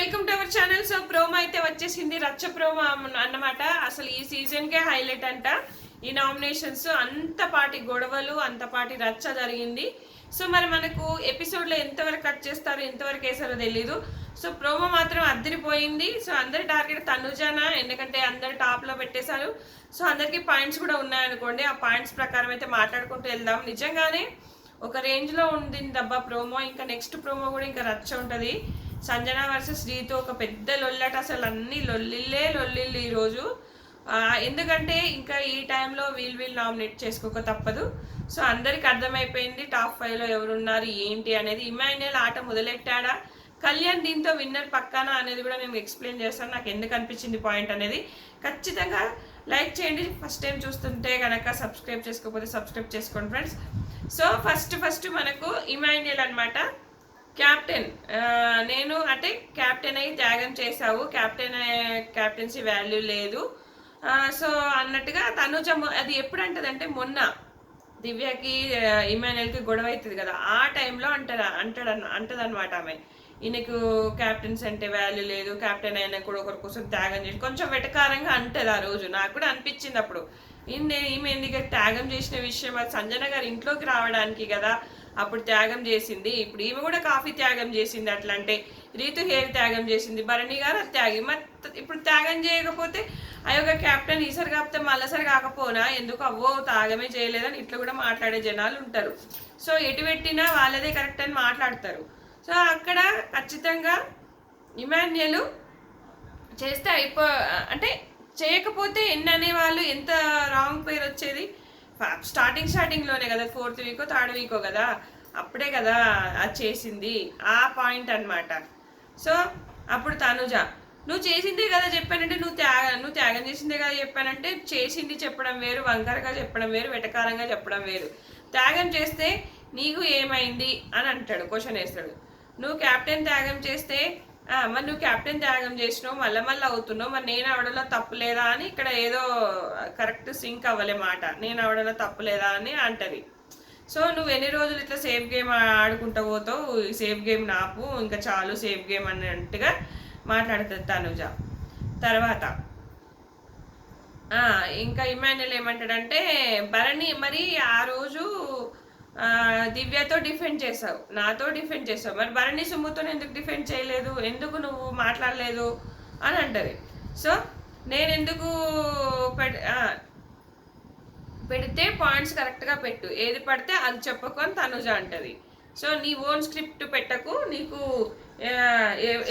Welcome to our channel. So promo అయితే వచ్చేసింది, రచ్చ ప్రోమో అన్నమాట. అసలు ఈ సీజన్ కే హైలైట్ అంట. ఈ నామినేషన్స్ అంతపాటి గొడవలు, అంతపాటి రచ్చ జరిగింది. సో మరి మనకు ఎపిసోడ్ లో ఎంతవరకు కట్ చేస్తారో, ఎంతవరకు వేసారో తెలీదు. సో ప్రోమో మాత్రం అద్దరిపోయింది. సో అందరి టార్గెట్ తనుజానా, ఎందుకంటే అందరు టాప్ లో పెట్టేశారు. సో అందరికి పాయింట్స్ కూడా ఉన్నాయనుకోండి. ఆ పాయింట్స్ ప్రకారం అయితే మాట్లాడుకుంటూ వెళ్దాం. నిజంగానే ఒక రేంజ్ లో ఉంది దబ్బా ప్రోమో. ఇంకా నెక్స్ట్ ప్రోమో కూడా ఇంకా రచ్చ ఉంటది. సంజన వర్సెస్ శ్రీతో ఒక పెద్ద లొల్లట. అసలు అన్ని లొల్లిళ్ళు ఈరోజు. ఎందుకంటే ఇంకా ఈ టైంలో వీళ్ళు నామినేట్ చేసుకోక తప్పదు. సో అందరికి అర్థమైపోయింది టాప్ 5లో ఎవరున్నారు ఏంటి అనేది. ఇమాన్యుయల్ ఆట మొదలెట్టాడా, కళ్యాణ్ దీంతో విన్నర్ పక్కాన అనేది కూడా నేను ఎక్స్ప్లెయిన్ చేస్తాను. నాకు ఎందుకు అనిపించింది పాయింట్ అనేది. ఖచ్చితంగా లైక్ చేయండి. ఫస్ట్ టైం చూస్తుంటే కనుక సబ్స్క్రైబ్ చేసుకోకపోతే సబ్స్క్రైబ్ చేసుకోండి ఫ్రెండ్స్. సో ఫస్ట్ మనకు ఇమాన్యుయల్ అనమాట. క్యాప్టెన్, నేను అంటే క్యాప్టెన్ అయి త్యాగం చేశావు, క్యాప్టెన్సీ వాల్యూ లేదు సో అన్నట్టుగా తనుజ అది ఎప్పుడు అంటదంటే, మొన్న దివ్యకి ఇమాన్యుయల్కి గొడవ అవుతుంది కదా, ఆ టైంలో అంటదన్నమాట ఆమె. ఈయనకు క్యాప్టెన్స్ అంటే వాల్యూ లేదు, క్యాప్టెన్ అయినా కూడా ఒకరి కోసం త్యాగం చేసి కొంచెం వెటకారంగా అంటది. ఆ రోజు నాకు కూడా అనిపించింది అప్పుడు, ఈమె ఎందుకు త్యాగం చేసిన విషయం అది సంజన గారు ఇంట్లోకి రావడానికి కదా అప్పుడు త్యాగం చేసింది. ఇప్పుడు ఈమె కూడా కాఫీ త్యాగం చేసింది. అట్లా అంటే రీతు హెయిర్ త్యాగం చేసింది, భరణి గారు అది త్యాగం. మరి ఇప్పుడు త్యాగం చేయకపోతే అయ్యొక క్యాప్టెన్ ఈసారి కాకపోతే మళ్ళీసారి కాకపోనా ఎందుకు అవ్వో త్యాగమే చేయలేదని ఇట్లా కూడా మాట్లాడే జనాలు ఉంటారు. సో ఎటు పెట్టినా వాళ్ళదే కరెక్ట్ అని మాట్లాడతారు. సో అక్కడ ఖచ్చితంగా ఇమాన్యుయల్ చేస్తే అంటే చేయకపోతే ఎన్ని అనేవాళ్ళు, ఎంత రాంగ్ పేరు వచ్చేది. స్టార్టింగ్లోనే కదా, 4th వీకో 3rd వీకో కదా, అప్పుడే కదా అది చేసింది. ఆ పాయింట్ అనమాట. సో అప్పుడు తనుజ, నువ్వు చేసిందే కదా చెప్పానంటే, నువ్వు త్యాగం చేసిందే కదా చెప్పానంటే, చేసింది చెప్పడం వేరు, వంకరగా చెప్పడం వేరు, వెటకారంగా చెప్పడం వేరు. త్యాగం చేస్తే నీకు ఏమైంది అని అంటాడు, క్వశ్చన్ వేస్తాడు. నువ్వు క్యాప్టెన్ త్యాగం చేస్తే మరి నువ్వు క్యాప్టెన్ త్యాగం చేసినావు, మళ్ళీ అవుతున్నావు, మరి నేను అవడంలో తప్పులేదా అని ఇక్కడ ఏదో కరెక్ట్ సింక్ అవ్వలే మాట. నేను అవడంలో తప్పులేదా అని అంటది. సో నువ్వు ఎన్ని రోజులు ఇట్లా సేఫ్ గేమ్ ఆడుకుంటూ పోతావు, సేఫ్ గేమ్ నాపు, ఇంకా చాలు సేఫ్ గేమ్ అన్నట్టుగా మాట్లాడుతుంది తనుజ. తర్వాత ఇంకా ఇమాన్యుయల్ ఏమంటాడంటే, భరణి మరి ఆ రోజు దివ్యతో డిఫెండ్ చేసావు, నాతో డిఫెండ్ చేసావు, మరి భరణి సుమ్ముతో ఎందుకు డిఫెండ్ చేయలేదు, ఎందుకు నువ్వు మాట్లాడలేదు అని అంటది. సో నేను ఎందుకు పెడితే పాయింట్స్ కరెక్ట్గా పెట్టు, ఏది పడితే అది చెప్పకు అని తనుజ అంటది. సో నీ ఓన్ స్క్రిప్ట్ పెట్టకు, నీకు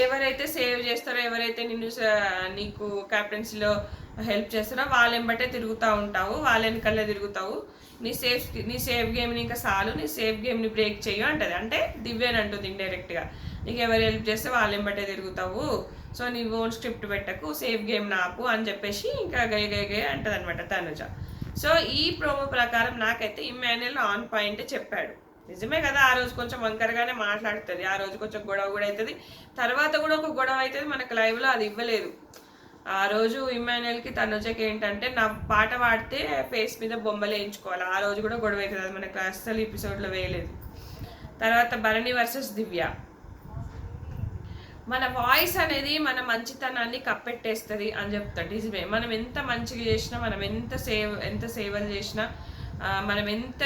ఎవరైతే సేవ్ చేస్తారో, ఎవరైతే నీకు క్యాప్టెన్సీలో హెల్ప్ చేస్తారో వాళ్ళ వెంబటే తిరుగుతూ ఉంటావు, వాళ్ళ వెనకల్లే తిరుగుతావు. నీ సేఫ్ గేమ్ని ఇంకా చాలు, నీ సేఫ్ గేమ్ని బ్రేక్ చెయ్యు అంటది. అంటే దివ్యని అంటుంది ఇండైరెక్ట్గా, నీకు ఎవరు హెల్ప్ చేస్తే వాళ్ళ వెంబటే తిరుగుతావు, సో నీ ఓన్ స్క్రిప్ట్ పెట్టకు, సేఫ్ గేమ్ నాపు అని చెప్పేసి ఇంకా గయ అంటది అనమాట తనుజ. సో ఈ ప్రోమో ప్రకారం నాకైతే ఇమాన్యుయల్ ఆన్ పాయింట్ చెప్పాడు. నిజమే కదా, ఆ రోజు కొంచెం వంకరగానే మాట్లాడుతుంది, ఆ రోజు కొంచెం గొడవ కూడా అవుతుంది, తర్వాత కూడా ఒక గొడవ అవుతుంది. మనకు లైవ్లో అది ఇవ్వలేదు. ఆ రోజు ఇమాన్యుయల్కి తనుజకి ఏంటంటే, నా పాట పాడితే ఫేస్ మీద బొమ్మలు వేయించుకోవాలి, ఆ రోజు కూడా గొడవ అవుతుంది. అది మనకు అస్సలు ఎపిసోడ్లో వేయలేదు. తర్వాత భరణి వర్సెస్ దివ్య, మన వాయిస్ అనేది మన మంచితనాన్ని కప్పెట్టేస్తుంది అని చెప్తాడు. నిజమే, మనం ఎంత మంచిగా చేసినా, మనం ఎంత సేవలు చేసినా, మనం ఎంత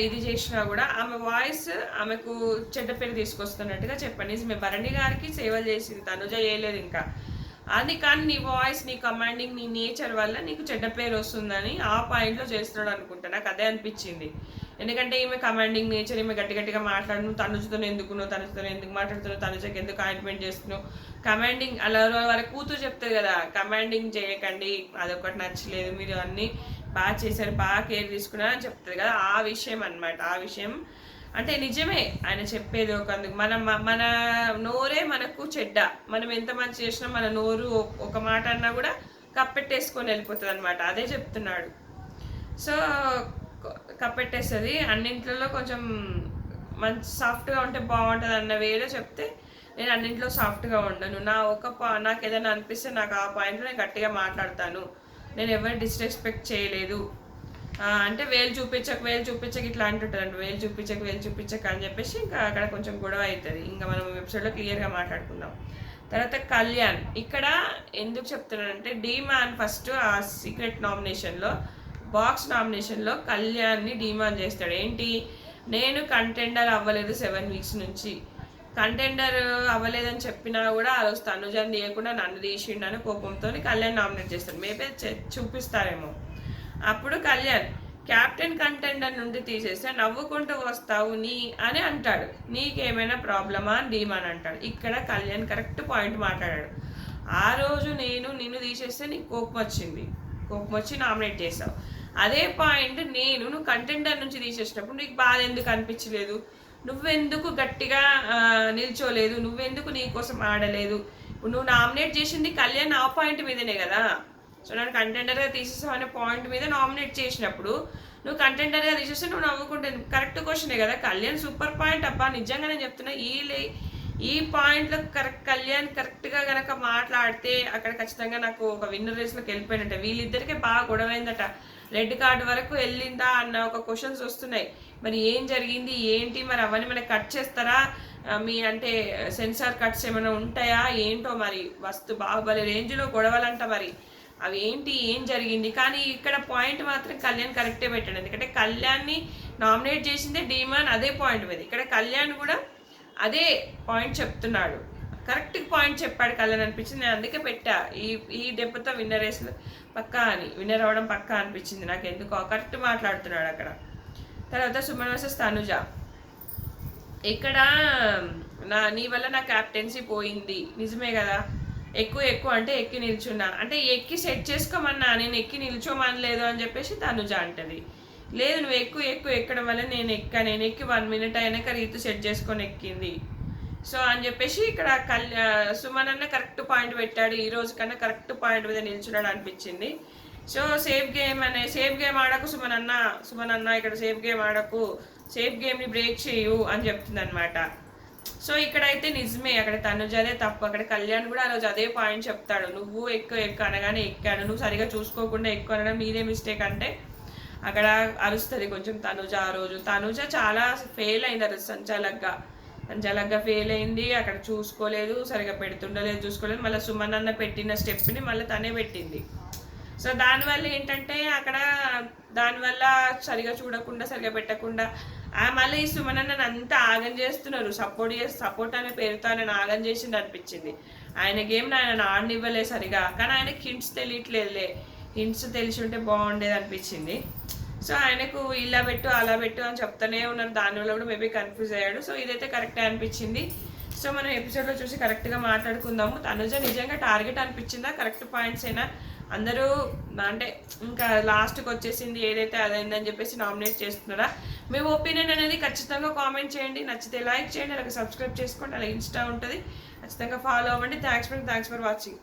ఇది చేసినా కూడా ఆమె వాయిస్ ఆమెకు చెడ్డ పేరు తీసుకొస్తున్నట్టుగా చెప్పండి. నిజమే, భరణి గారికి సేవలు చేసింది, తనుజ చేయలేదు ఇంకా. అది కానీ నీ వాయిస్, నీ కమాండింగ్, నీ నేచర్ వల్ల నీకు చెడ్డ పేరు వస్తుందని ఆ పాయింట్లో చేస్తున్నాడు అనుకుంటా. నాకు అదే అనిపించింది. ఎందుకంటే ఈమె కమాండింగ్ నేచర్, ఈమె గట్టిగా మాట్లాడను, తనుజతో ఎందుకు మాట్లాడుతున్నావు, తనుజకి ఎందుకు అపాయింట్మెంట్ చేస్తున్నావు, కమాండింగ్ అలా వరకు కూతురు చెప్తుంది కదా, కమాండింగ్ చేయకండి, అదొకటి నచ్చలేదు, మీరు అన్నీ బాగా చేశారు, బాగా కేర్ తీసుకున్నారు అని చెప్తుంది కదా, ఆ విషయం అనమాట. ఆ విషయం అంటే నిజమే, ఆయన చెప్పేది ఒకందుకు. మన నోరే మనకు చెడ్డ, మనం ఎంత మంచి చేసినా మన నోరు ఒక మాట అన్నా కూడా కప్పెట్టేసుకొని వెళ్ళిపోతుంది అనమాట. అదే చెప్తున్నాడు. సో కప్పెట్టేస్తుంది. అన్నింటిలో కొంచెం మంచి సాఫ్ట్గా ఉంటే బాగుంటుంది అన్న వేలో చెప్తే, నేను అన్నింటిలో సాఫ్ట్గా ఉండను, నాకు ఏదైనా అనిపిస్తే నాకు ఆ పాయింట్లో నేను గట్టిగా మాట్లాడతాను, నేను ఎవరు డిస్రెస్పెక్ట్ చేయలేదు అంటే వేలు చూపించక ఇట్లా అంటుంటుంది. వేలు చూపించక అని చెప్పేసి ఇంకా అక్కడ కొంచెం గొడవ అవుతుంది. ఇంకా మనం ఎపిసోడ్లో క్లియర్గా మాట్లాడుకుందాం. తర్వాత కళ్యాణ్. ఇక్కడ ఎందుకు చెప్తున్నానంటే డీమాన్ ఫస్ట్ ఆ సీక్రెట్ నామినేషన్లో బాక్స్ నామినేషన్లో కళ్యాణ్ని డీమాన్ చేస్తాడు. ఏంటి, నేను కంటెండర్ అవ్వలేదు 7 వీక్స్ నుంచి, కంటెండర్ అవ్వలేదని చెప్పినా కూడా ఆ రోజు తనుజని తీయకుండా నన్ను తీసిండని కోపంతో కళ్యాణ్ నామినేట్ చేస్తాడు. మేబీ చూపిస్తారేమో. అప్పుడు కళ్యాణ్ క్యాప్టెన్ కంటెండర్ నుండి తీసేస్తే నవ్వుకుంటూ వస్తావు నీ అని అంటాడు. నీకేమైనా ప్రాబ్లమా అని డీమాన్ అంటాడు. ఇక్కడ కళ్యాణ్ కరెక్ట్ పాయింట్ మాట్లాడాడు. ఆ రోజు నేను నిన్ను తీసేస్తే నీకు కోపం వచ్చి నామినేట్ చేసావు. అదే పాయింట్ నువ్వు కంటెండర్ నుంచి తీసేసినప్పుడు నీకు బాధ ఎందుకు అనిపించలేదు? నువ్వెందుకు గట్టిగా నిల్చోలేదు? నువ్వెందుకు నీ కోసం ఆడలేదు? నువ్వు నామినేట్ చేసింది కళ్యాణ్ ఆ పాయింట్ మీదనే కదా. సో నన్ను కంటెండర్గా తీసేసావు అనే పాయింట్ మీద నామినేట్ చేసినప్పుడు నువ్వు కంటెండర్గా తీసేస్తే నువ్వు నవ్వుకుంటే కరెక్ట్ క్వశ్చనే కదా. కళ్యాణ్ సూపర్ పాయింట్ అబ్బా, నిజంగా నేను చెప్తున్నా. ఈ పాయింట్లో కళ్యాణ్ కరెక్ట్గా కనుక మాట్లాడితే అక్కడ ఖచ్చితంగా నాకు ఒక విన్నర్ రేస్లోకి వెళ్ళిపోయినట్టే. వీళ్ళిద్దరికే బాగా గొడవైందట. రెడ్ కార్డు వరకు వెళ్ళిందా అన్న ఒక క్వశ్చన్స్ వస్తున్నాయి. మరి ఏం జరిగింది ఏంటి, మరి అవన్నీ మనకి కట్ చేస్తారా, మీ అంటే సెన్సార్ కట్స్ ఏమైనా ఉంటాయా ఏంటో. మరి బాహుబలి రేంజ్లో గొడవలంట, మరి అవి ఏంటి, ఏం జరిగింది. కానీ ఇక్కడ పాయింట్ మాత్రం కళ్యాణ్ కరెక్టే పెట్టాడు. ఎందుకంటే కళ్యాణ్ని నామినేట్ చేసిందే డీమాన్ అదే పాయింట్ మీద. ఇక్కడ కళ్యాణ్ కూడా అదే పాయింట్ చెప్తున్నాడు. కరెక్ట్ పాయింట్ చెప్పాడు కళ్యాణ్ అనిపించింది. నేను అందుకే పెట్టా ఈ దెబ్బతో విన్నర్ రేస్ పక్కా అని, విన్నర్ అవ్వడం పక్కా అనిపించింది నాకు. ఎందుకో కరెక్ట్ మాట్లాడుతున్నాడు అక్కడ. తర్వాత సుమన్ వర్సెస్ తనుజ. ఇక్కడ నీ వల్ల నా క్యాప్టెన్సీ పోయింది, నిజమే కదా. ఎక్కువ అంటే ఎక్కి నిల్చున్నా అంటే ఎక్కి సెట్ చేసుకోమన్నా, నేను ఎక్కి నిల్చోమనలేదు అని చెప్పేసి తనుజ అంటది. లేదు నువ్వు ఎక్కువ ఎక్కడం వల్ల నేను ఎక్కి 1 minute అయినాక రీతు సెట్ చేసుకొని ఎక్కింది. సో అని చెప్పేసి ఇక్కడ సుమన్ అన్న కరెక్ట్ పాయింట్ పెట్టాడు. ఈ రోజు కన్నా కరెక్ట్ పాయింట్ మీద నిల్చున్నాడు అనిపించింది. సో సేఫ్ గేమ్ ఆడకు సుమన్ అన్న ఇక్కడ సేఫ్ గేమ్ ఆడకు, సేఫ్ గేమ్ని బ్రేక్ చేయు అని చెప్తుంది అనమాట. సో ఇక్కడైతే నిజమే, అక్కడ తనుజదే తప్పు. అక్కడ కళ్యాణ్ కూడా ఆ రోజు అదే పాయింట్ చెప్తాడు. నువ్వు ఎక్కువ అనగానే ఎక్కాడు, నువ్వు సరిగా చూసుకోకుండా ఎక్కువ అనడం నీదే మిస్టేక్ అంటే అక్కడ అరుస్తుంది కొంచెం తనుజ. ఆ రోజు తనుజ చాలా ఫెయిల్ అయింది, ఆ రోజు సంచాలక్గా ఫెయిల్ అయింది. అక్కడ చూసుకోలేదు, సరిగా చూసుకోలేదు. మళ్ళీ సుమన్ అన్న పెట్టిన స్టెప్ని మళ్ళీ తనే పెట్టింది. సో దానివల్ల ఏంటంటే అక్కడ దానివల్ల సరిగా చూడకుండా సరిగా పెట్టకుండా మళ్ళీ ఈ సుమన్ అన్నని అంతా ఆగం చేస్తున్నారు. సపోర్ట్ అనే పేరుతో ఆయన ఆగం చేసింది అనిపించింది. ఆయన గేమ్ ఆయన ఆడనివ్వలే సరిగా. కానీ ఆయనకి హింట్స్ తెలియట్లేదులే, హింట్స్ తెలిసి ఉంటే బాగుండేది అనిపించింది. సో ఆయనకు ఇలా పెట్టు అలా పెట్టు అని చెప్తానే ఉన్నారు. దానివల్ల కూడా మేబీ కన్ఫ్యూజ్ అయ్యాడు. సో ఇదైతే కరెక్టే అనిపించింది. సో మనం ఎపిసోడ్లో చూసి కరెక్ట్గా మాట్లాడుకుందాము. తనుజ నిజంగా టార్గెట్ అనిపించిందా, కరెక్ట్ పాయింట్స్ అయినా అందరూ అంటే ఇంకా లాస్ట్కి వచ్చేసింది ఏదైతే అదైందని చెప్పేసి నామినేట్ చేస్తున్నారా? మీ ఒపీనియన్ అనేది ఖచ్చితంగా కామెంట్ చేయండి. నచ్చితే లైక్ చేయండి, అలాగే సబ్స్క్రైబ్ చేసుకోండి. అలాగే ఇన్స్టా ఉంటుంది, ఖచ్చితంగా ఫాలో అవ్వండి. Thanks for watching.